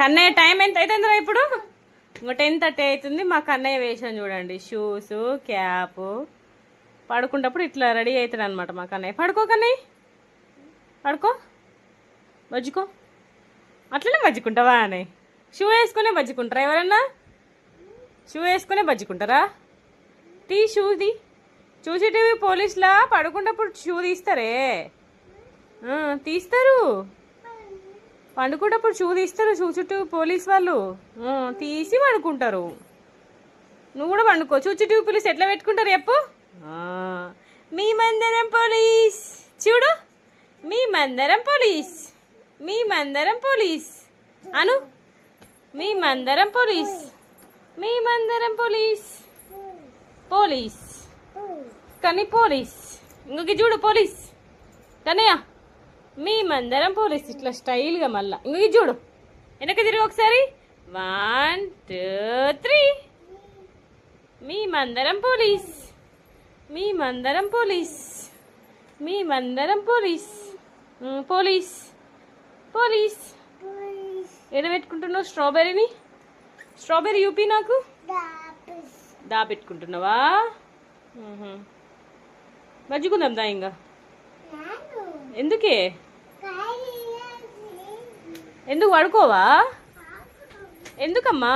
Kannayya time ఎంత అవుతుందిరా ఇప్పుడు? ఇంకో 10:30 అవుతుంది. మా కన్నయ్య వేసాను చూడండి, షూస్ క్యాప్. పడుకుంటప్పుడు ఇట్లా రెడీ అవుతాడు అనమాట మా కన్నయ్య. పడుకో కన్నయ్య, పడుకో, బజ్జుకో. అట్లనే బజ్జుకుంటావా అని? షూ వేసుకునే బజ్జుకుంటారా ఎవరన్నా? షూ వేసుకునే బజ్జుకుంటారా? తీ షూది. చూసేటివి పోలీసులా పడుకున్నప్పుడు షూ తీస్తారే, తీస్తారు. పండుకున్నప్పుడు షూ తీస్తారు చూచుట్టు పోలీస్ వాళ్ళు, తీసి పడుకుంటారు. నువ్వు కూడా పండుకో. చూచుట్టు పోలీస్ ఎట్లా పెట్టుకుంటారు చెప్పు? మీ మందరం పోలీస్. చూడు, మీ మందరం పోలీస్, మీ మందరం పోలీస్ అను. మీ మందరం పోలీస్, మీ మందరం పోలీస్, పోలీస్ కానీ పోలీస్. ఇంకొక చూడు పోలీస్ కన్నయ్య, మీ మందరం పోలీస్. ఇట్లా స్టైల్గా మళ్ళా ఇంకొక చూడు, వెనక తిరిగి ఒకసారి. 1 2 3. మీ మందరం పోలీస్, మీ మందరం పోలీస్, మీ మందరం పోలీస్. Police police. ఏడ పెట్టుకుంటున్నావు స్ట్రాబెర్రీని? స్ట్రాబెర్రీ యూపీ నాకు పెట్టుకుంటున్నావా? మజ్జుకుందాం దా. ఇంకా ఎందుకే? ఎందుకు పడుకోవా? ఎందుకమ్మా?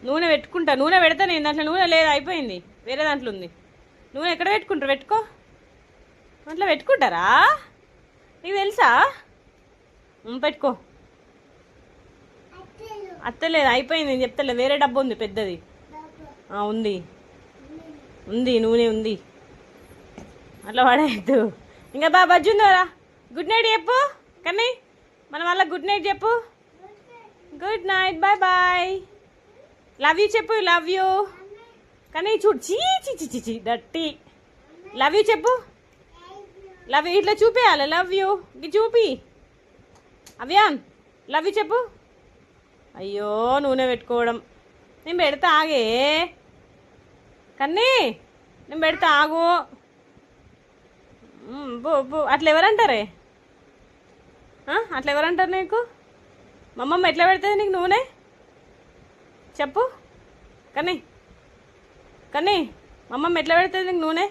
నూనె పెట్టుకుంటా. నూనె పెడతా నేను. దాంట్లో నూనె లేదు, అయిపోయింది. వేరే దాంట్లో ఉంది నూనె. ఎక్కడ పెట్టుకుంటారు? పెట్టుకో. అట్లా పెట్టుకుంటారా? నీకు తెలుసా? పెట్టుకో. అత్తలేదు, అయిపోయింది. నేను చెప్తలే, వేరే డబ్బు ఉంది పెద్దది. ఉంది ఉంది, నూనె ఉంది. అట్లా పడేయద్దు. ఇంకా బజ్జుందోరా. గుడ్ నైట్ చెప్పు కానీ, మన వల్ల గుడ్ నైట్ చెప్పు. Good night, bye bye, love you చెప్పు. లవ్ యూ కానీ. చూడు, చీ చీ చీ చీ దట్టి. లవ్ యూ చెప్పు. లవ్ యూ ఇట్లా చూపేయాలి. లవ్ యూ ఇది చూపి. అవ్యాన్ లవ్ యూ చెప్పు. అయ్యో, నూనె పెట్టుకోవడం. నేను పెడతా ఆగే కన్నీ, నేను పెడతా ఆగు. అట్లా ఎవరంటారే? అట్లా ఎవరంటారు నీకు? మా అమ్మమ్మ ఎట్లా పెడుతుంది నీకు నూనె చెప్పు కన్నీ. కన్నీ, మా అమ్మమ్మ ఎట్లా పెడుతుంది నీకు నూనె?